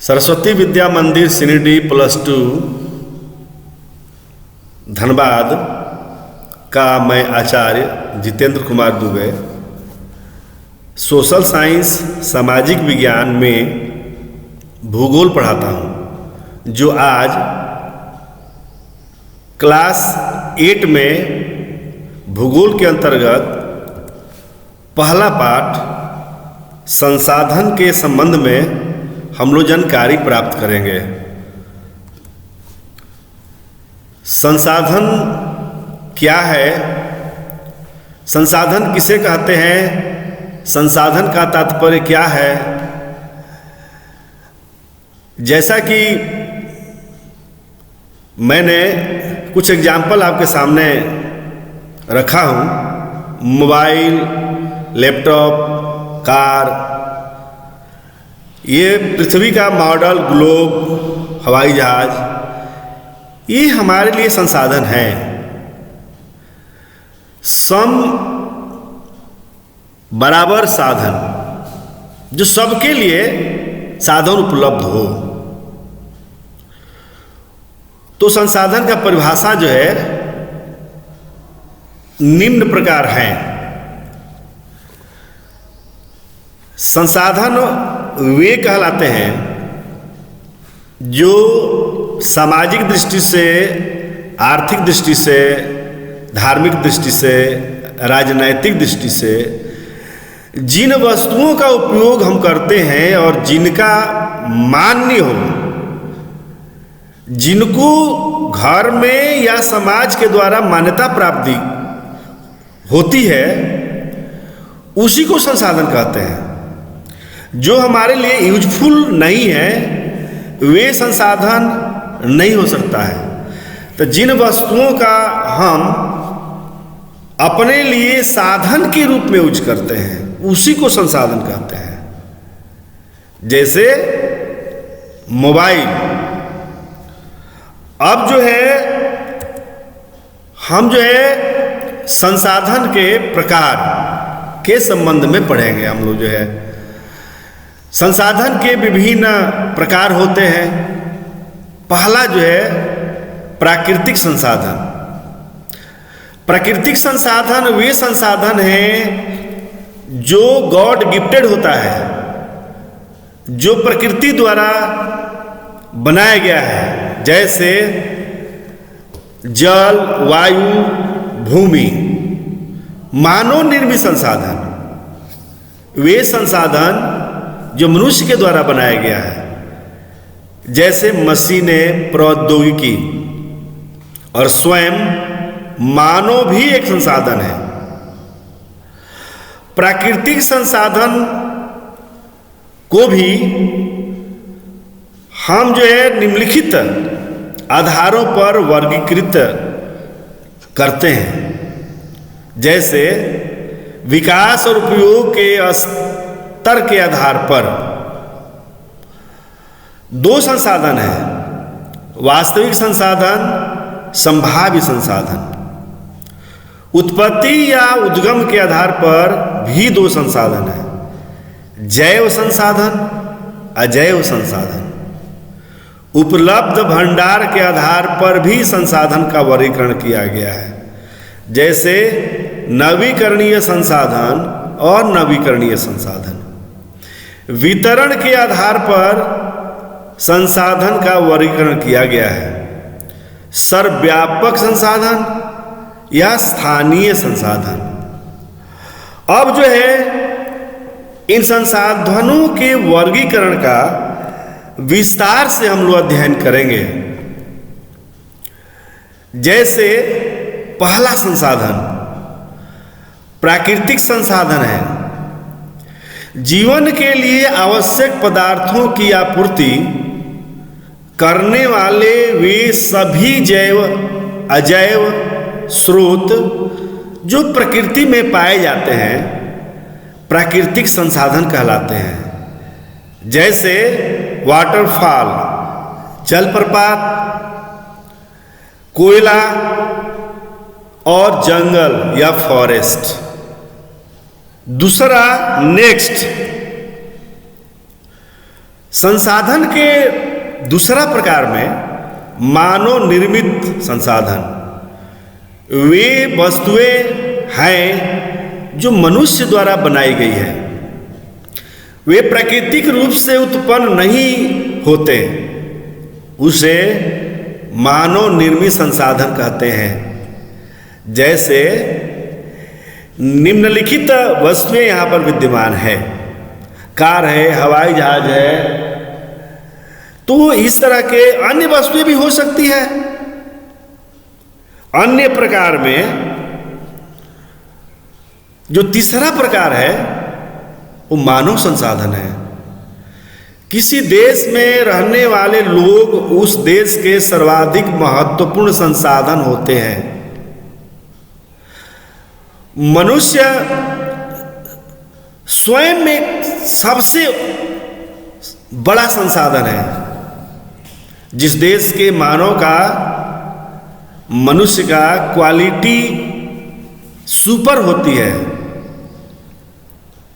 सरस्वती विद्या मंदिर सिनिडी +2 धनबाद का मैं आचार्य जितेंद्र कुमार दुबे सोशल साइंस सामाजिक विज्ञान में भूगोल पढ़ाता हूँ, जो आज क्लास 8 में भूगोल के अंतर्गत पहला पाठ संसाधन के संबंध में हम लोग जानकारी प्राप्त करेंगे। संसाधन क्या है, संसाधन किसे कहते हैं, संसाधन का तात्पर्य क्या है। जैसा कि मैंने कुछ एग्जाम्पल आपके सामने रखा हूँ, मोबाइल, लैपटॉप, कार, ये पृथ्वी का मॉडल, ग्लोब, हवाई जहाज, ये हमारे लिए संसाधन है। सम बराबर साधन, जो सबके लिए साधन उपलब्ध हो। तो संसाधन का परिभाषा जो है निम्न प्रकार है। संसाधन वे कहलाते हैं जो सामाजिक दृष्टि से, आर्थिक दृष्टि से, धार्मिक दृष्टि से, राजनैतिक दृष्टि से जिन वस्तुओं का उपयोग हम करते हैं और जिनका मान्य हो, जिनको घर में या समाज के द्वारा मान्यता प्राप्ति होती है, उसी को संसाधन कहते हैं। जो हमारे लिए यूजफुल नहीं है वे संसाधन नहीं हो सकता है। तो जिन वस्तुओं का हम अपने लिए साधन के रूप में यूज करते हैं उसी को संसाधन कहते हैं। जैसे मोबाइल, अब जो है हम जो है संसाधन के प्रकार के संबंध में पढ़ेंगे। हम लोग जो है संसाधन के विभिन्न प्रकार होते हैं। पहला जो है प्राकृतिक संसाधन। प्राकृतिक संसाधन वे संसाधन हैं जो गॉड गिफ्टेड होता है, जो प्रकृति द्वारा बनाया गया है, जैसे जल, वायु, भूमि, मानव निर्मित संसाधन। वे संसाधन जो मनुष्य के द्वारा बनाया गया है, जैसे मशीनें, प्रौद्योगिकी, और स्वयं मानव भी एक संसाधन है। प्राकृतिक संसाधन को भी हम जो है निम्नलिखित आधारों पर वर्गीकृत करते हैं। जैसे विकास और उपयोग के स्तर के आधार पर दो संसाधन हैं, वास्तविक संसाधन, संभाव्य संसाधन। उत्पत्ति या उद्गम के आधार पर भी दो संसाधन हैं, जैव संसाधन, अजैव संसाधन। उपलब्ध भंडार के आधार पर भी संसाधन का वर्गीकरण किया गया है, जैसे नवीकरणीय संसाधन और नवीकरणीय संसाधन। वितरण के आधार पर संसाधन का वर्गीकरण किया गया है, सर्वव्यापक संसाधन या स्थानीय संसाधन। अब जो है इन संसाधनों के वर्गीकरण का विस्तार से हम लोग अध्ययन करेंगे। जैसे पहला संसाधन प्राकृतिक संसाधन है। जीवन के लिए आवश्यक पदार्थों की आपूर्ति करने वाले वे सभी जैव, अजैव स्रोत जो प्रकृति में पाए जाते हैं प्राकृतिक संसाधन कहलाते हैं। जैसे वाटरफॉल, जलप्रपात, कोयला और जंगल या फॉरेस्ट। दूसरा नेक्स्ट संसाधन के दूसरा प्रकार में मानव निर्मित संसाधन, वे वस्तुएं हैं जो मनुष्य द्वारा बनाई गई है। वे प्राकृतिक रूप से उत्पन्न नहीं होते, उसे मानव निर्मित संसाधन कहते हैं। जैसे निम्नलिखित वस्तुएं यहाँ पर विद्यमान है, कार है, हवाई जहाज है, तो इस तरह के अन्य वस्तुएं भी हो सकती है। अन्य प्रकार में जो तीसरा प्रकार है वो मानव संसाधन है। किसी देश में रहने वाले लोग उस देश के सर्वाधिक महत्वपूर्ण संसाधन होते हैं। मनुष्य स्वयं में सबसे बड़ा संसाधन है। जिस देश के मानव का, मनुष्य का क्वालिटी सुपर होती है,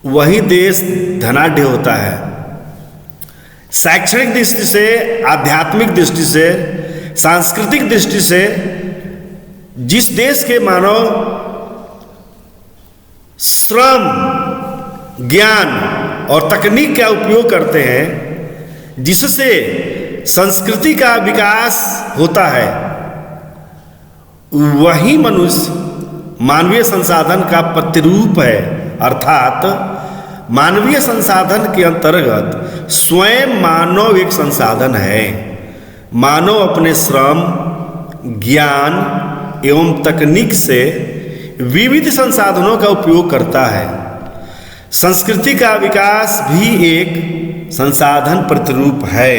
वही देश धनाढ्य होता है। शैक्षणिक दृष्टि से, आध्यात्मिक दृष्टि से, सांस्कृतिक दृष्टि से जिस देश के मानव श्रम, ज्ञान और तकनीक का उपयोग करते हैं, जिससे संस्कृति का विकास होता है, वही मनुष्य मानवीय संसाधन का प्रतिरूप है। अर्थात मानवीय संसाधन के अंतर्गत स्वयं मानव एक संसाधन है। मानव अपने श्रम, ज्ञान एवं तकनीक से विविध संसाधनों का उपयोग करता है। संस्कृति का विकास भी एक संसाधन प्रतिरूप है।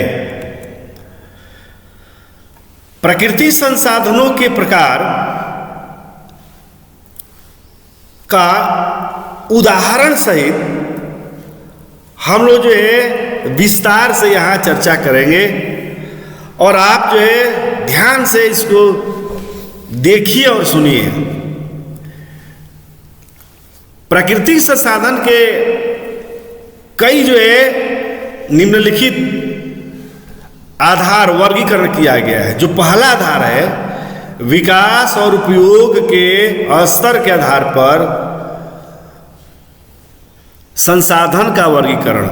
प्राकृतिक संसाधनों के प्रकार का उदाहरण सहित हम लोग जो है विस्तार से यहाँ चर्चा करेंगे, और आप जो है ध्यान से इसको देखिए और सुनिए। प्राकृतिक संसाधन के कई जो है निम्नलिखित आधार वर्गीकरण किया गया है। जो पहला आधार है, विकास और उपयोग के स्तर के आधार पर संसाधन का वर्गीकरण।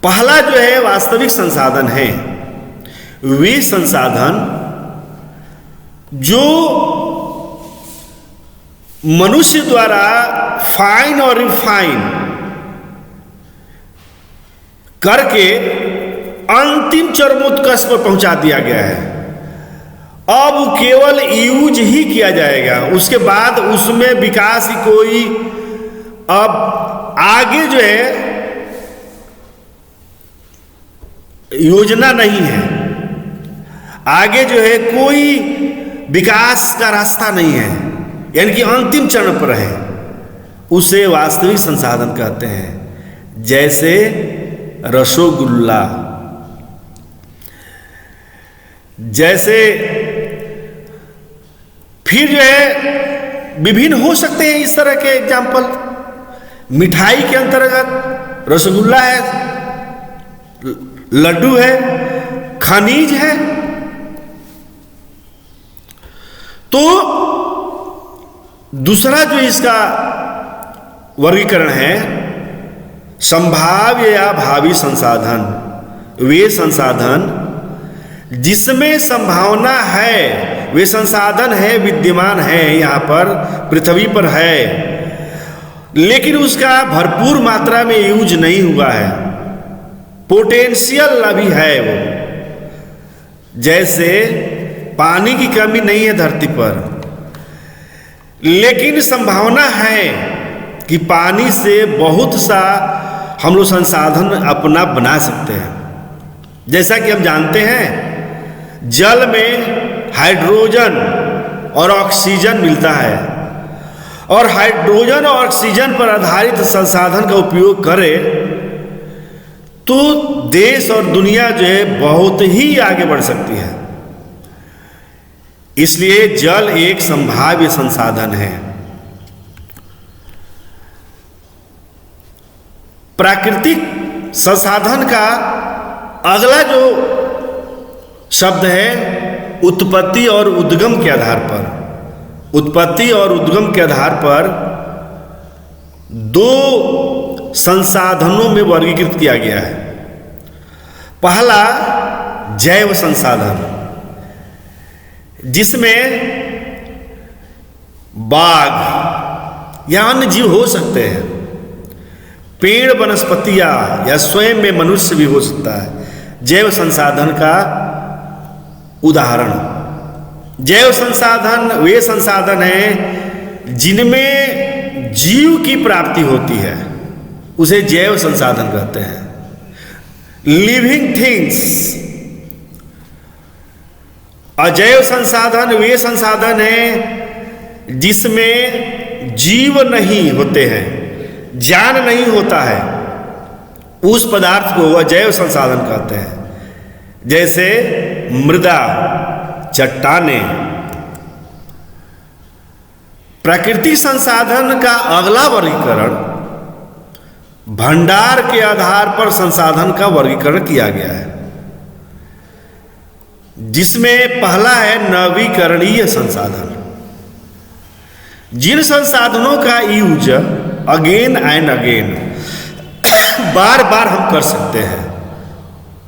पहला जो है वास्तविक संसाधन है। वे संसाधन जो मनुष्य द्वारा फाइन और रिफाइन करके अंतिम चरमोत्कर्ष पर पहुंचा दिया गया है। अब केवल यूज ही किया जाएगा, उसके बाद उसमें विकास की कोई अब आगे जो है योजना नहीं है। आगे जो है कोई विकास का रास्ता नहीं है, यानी कि अंतिम चरण पर है। उसे वास्तविक संसाधन कहते हैं। जैसे रसोगुल्ला, जैसे फिर जो है विभिन्न हो सकते हैं इस तरह के एग्जाम्पल। मिठाई के अंतर्गत रसगुल्ला है, लड्डू है, खनिज है। तो दूसरा जो इसका वर्गीकरण है, संभाव्य या भावी संसाधन। वे संसाधन जिसमें संभावना है, वे संसाधन है, विद्यमान है, यहाँ पर पृथ्वी पर है, लेकिन उसका भरपूर मात्रा में यूज नहीं हुआ है। पोटेंशियल अभी है वो। जैसे पानी की कमी नहीं है धरती पर, लेकिन संभावना है कि पानी से बहुत सा हम लोग संसाधन अपना बना सकते हैं। जैसा कि हम जानते हैं, जल में हाइड्रोजन और ऑक्सीजन मिलता है, और हाइड्रोजन और ऑक्सीजन पर आधारित संसाधन का उपयोग करें तो देश और दुनिया जो है बहुत ही आगे बढ़ सकती है। इसलिए जल एक संभाव्य संसाधन है। प्राकृतिक संसाधन का अगला जो शब्द है उत्पत्ति और उद्गम के आधार पर, उत्पत्ति और उद्गम के आधार पर दो संसाधनों में वर्गीकृत किया गया है। पहला जैव संसाधन, जिसमें बाघ या अन्य जीव हो सकते हैं, पेड़ वनस्पतियां या स्वयं में मनुष्य भी हो सकता है। जैव संसाधन का उदाहरण, जैव संसाधन वे संसाधन हैं जिनमें जीव की प्राप्ति होती है, उसे जैव संसाधन कहते हैं। Living things. अजैव संसाधन वे संसाधन हैं जिसमें जीव नहीं होते हैं, ज्ञान नहीं होता है, उस पदार्थ को अजैव संसाधन कहते हैं। जैसे मृदा, चट्टानें। प्राकृतिक संसाधन का अगला वर्गीकरण भंडार के आधार पर संसाधन का वर्गीकरण किया गया है, जिसमें पहला है नवीकरणीय संसाधन। जिन संसाधनों का यूज अगेन एंड अगेन बार बार हम कर सकते हैं,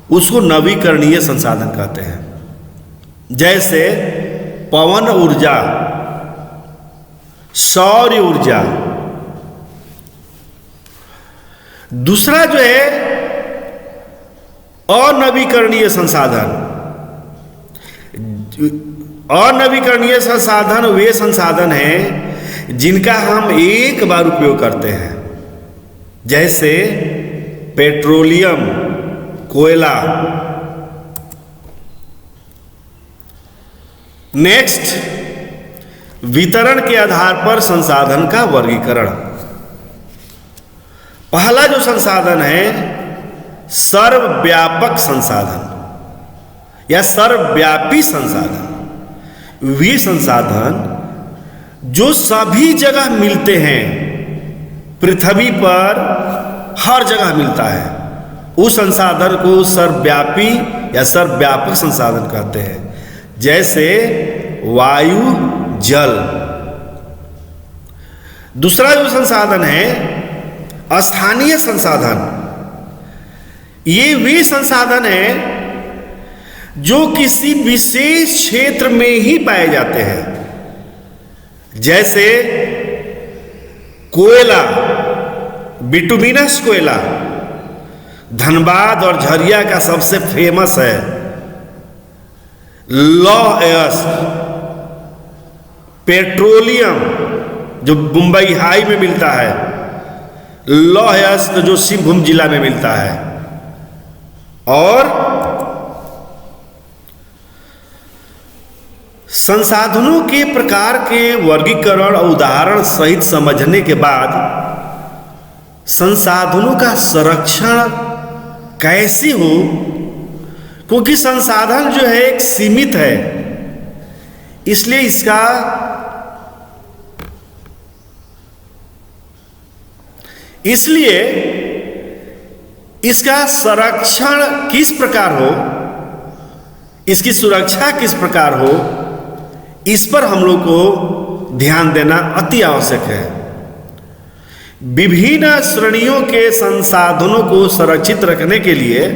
उसको नवीकरणीय संसाधन कहते हैं। जैसे पवन ऊर्जा, सौर ऊर्जा। दूसरा जो है अनवीकरणीय संसाधन। अनवीकरणीय संसाधन वे संसाधन हैं जिनका हम एक बार उपयोग करते हैं, जैसे पेट्रोलियम, कोयला। नेक्स्ट, वितरण के आधार पर संसाधन का वर्गीकरण। पहला जो संसाधन है सर्वव्यापक संसाधन या सर्वव्यापी संसाधन। वे संसाधन जो सभी जगह मिलते हैं, पृथ्वी पर हर जगह मिलता है, उस संसाधन को सर्वव्यापी या सर्वव्यापक संसाधन कहते हैं। जैसे वायु, जल। दूसरा जो संसाधन है स्थानीय संसाधन। ये वे संसाधन हैं जो किसी विशेष क्षेत्र में ही पाए जाते हैं। जैसे कोयला, बिटुमिनस कोयला धनबाद और झरिया का सबसे फेमस है। लौह अयस्क, पेट्रोलियम जो मुंबई हाई में मिलता है, लौह अयस्क जो सिंहभूम जिला में मिलता है, और संसाधनों के प्रकार के वर्गीकरण और उदाहरण सहित समझने के बाद संसाधनों का संरक्षण कैसे हो, क्योंकि संसाधन जो है एक सीमित है, इसलिए इसका संरक्षण किस प्रकार हो, इसकी सुरक्षा किस प्रकार हो, इस पर हम लोग को ध्यान देना अति आवश्यक है। विभिन्न श्रेणियों के संसाधनों को संरक्षित रखने के लिए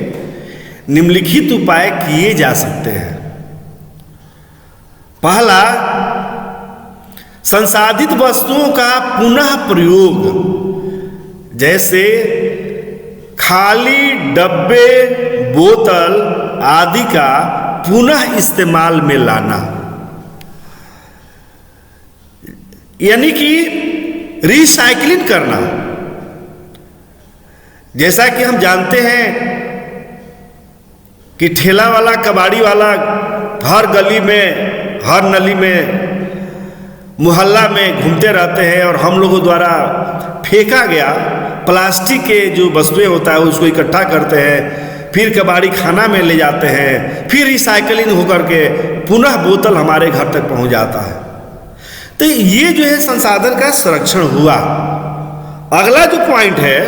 निम्नलिखित उपाय किए जा सकते हैं। पहला, संसाधित वस्तुओं का पुनः प्रयोग। जैसे खाली डब्बे, बोतल आदि का पुनः इस्तेमाल में लाना, यानी कि रिसाइकलिंग करना। जैसा कि हम जानते हैं कि ठेला वाला, कबाड़ी वाला हर गली में, हर नली में, मोहल्ला में घूमते रहते हैं, और हम लोगों द्वारा फेंका गया प्लास्टिक के जो वस्तुएं होता है उसको इकट्ठा करते हैं, फिर कबाड़ी खाना में ले जाते हैं, फिर रिसाइकलिंग होकर के पुनः बोतल हमारे घर तक पहुंच जाता है। तो ये जो है संसाधन का संरक्षण हुआ। अगला जो पॉइंट है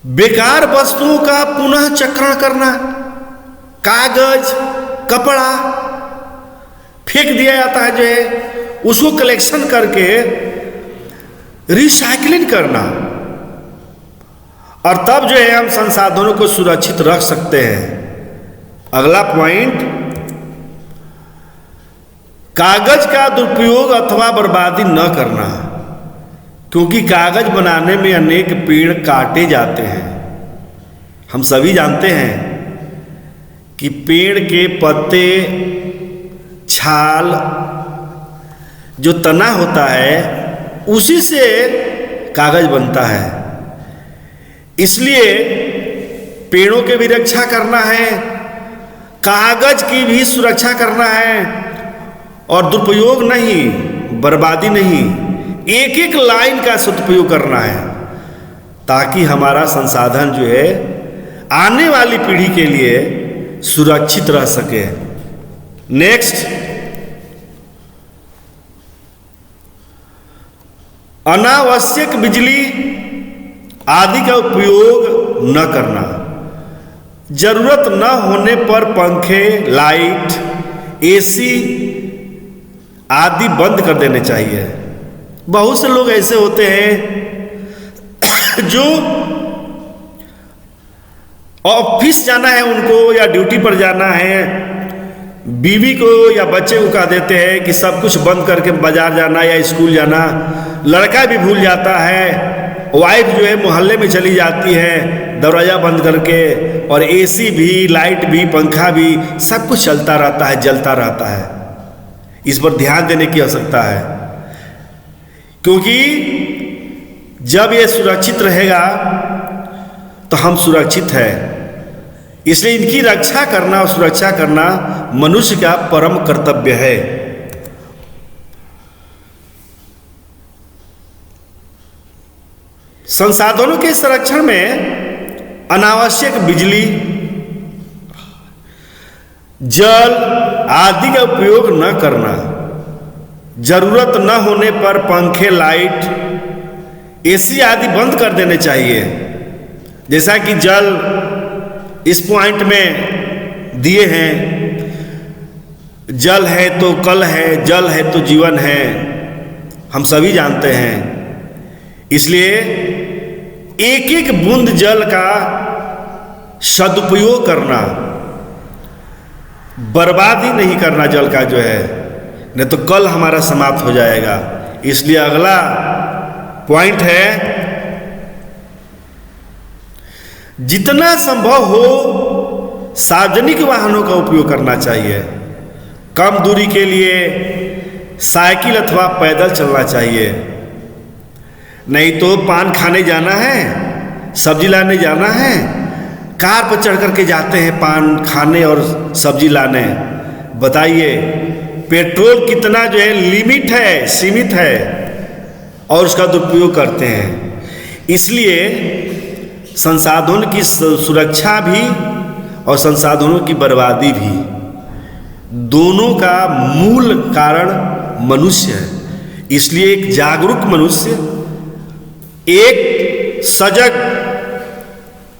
बेकार वस्तुओं का पुनः चक्रण करना, कागज कपड़ा फेंक दिया जाता है जो है, उसको कलेक्शन करके रिसाइकलिंग करना, और तब जो है हम संसाधनों को सुरक्षित रख सकते हैं। अगला पॉइंट, कागज का दुरुपयोग अथवा बर्बादी न करना, क्योंकि कागज बनाने में अनेक पेड़ काटे जाते हैं। हम सभी जानते हैं कि पेड़ के पत्ते, छाल, जो तना होता है, उसी से कागज बनता है। इसलिए पेड़ों की भी रक्षा करना है, कागज की भी सुरक्षा करना है, और दुरुपयोग नहीं, बर्बादी नहीं, एक एक लाइन का सदुपयोग करना है, ताकि हमारा संसाधन जो है आने वाली पीढ़ी के लिए सुरक्षित रह सके। नेक्स्ट, अनावश्यक बिजली आदि का उपयोग न करना, जरूरत न होने पर पंखे, लाइट, एसी आदि बंद कर देने चाहिए। बहुत से लोग ऐसे होते हैं जो ऑफिस जाना है उनको, या ड्यूटी पर जाना है, बीवी को या बच्चे को कह देते हैं कि सब कुछ बंद करके बाजार जाना या स्कूल जाना। लड़का भी भूल जाता है, वाइफ जो है मोहल्ले में चली जाती है दरवाज़ा बंद करके, और एसी भी, लाइट भी, पंखा भी, सब कुछ चलता रहता है, जलता रहता है। इस पर ध्यान देने की आवश्यकता है, क्योंकि जब ये सुरक्षित रहेगा तो हम सुरक्षित हैं। इसलिए इनकी रक्षा करना और सुरक्षा करना मनुष्य का परम कर्तव्य है। संसाधनों के संरक्षण में अनावश्यक बिजली, जल आदि का उपयोग न करना, जरूरत न होने पर पंखे, लाइट, एसी आदि बंद कर देने चाहिए। जैसा कि जल इस पॉइंट में दिए हैं, जल है तो कल है, जल है तो जीवन है, हम सभी जानते हैं। इसलिए एक एक बूंद जल का सदुपयोग करना, बर्बादी नहीं करना जल का जो है, नहीं तो कल हमारा समाप्त हो जाएगा। इसलिए अगला पॉइंट है, जितना संभव हो सार्वजनिक वाहनों का उपयोग करना चाहिए। कम दूरी के लिए साइकिल अथवा पैदल चलना चाहिए। नहीं तो पान खाने जाना है, सब्जी लाने जाना है, कार पर चढ़ करके जाते हैं पान खाने और सब्जी लाने। बताइए पेट्रोल कितना जो है लिमिट है, सीमित है, और उसका दुरुपयोग करते हैं। इसलिए संसाधनों की सुरक्षा भी और संसाधनों की बर्बादी भी, दोनों का मूल कारण मनुष्य है। इसलिए एक जागरूक मनुष्य, एक सजग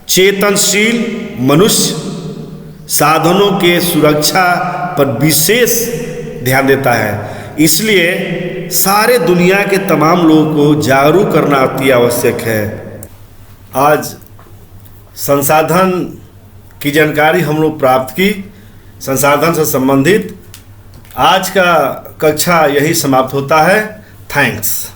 चेतनशील मनुष्य साधनों के सुरक्षा पर विशेष ध्यान देता है। इसलिए सारे दुनिया के तमाम लोगों को जागरूक करना अति आवश्यक है। आज संसाधन की जानकारी हम लोग प्राप्त की, संसाधन से संबंधित। आज का कक्षा यही समाप्त होता है। थैंक्स।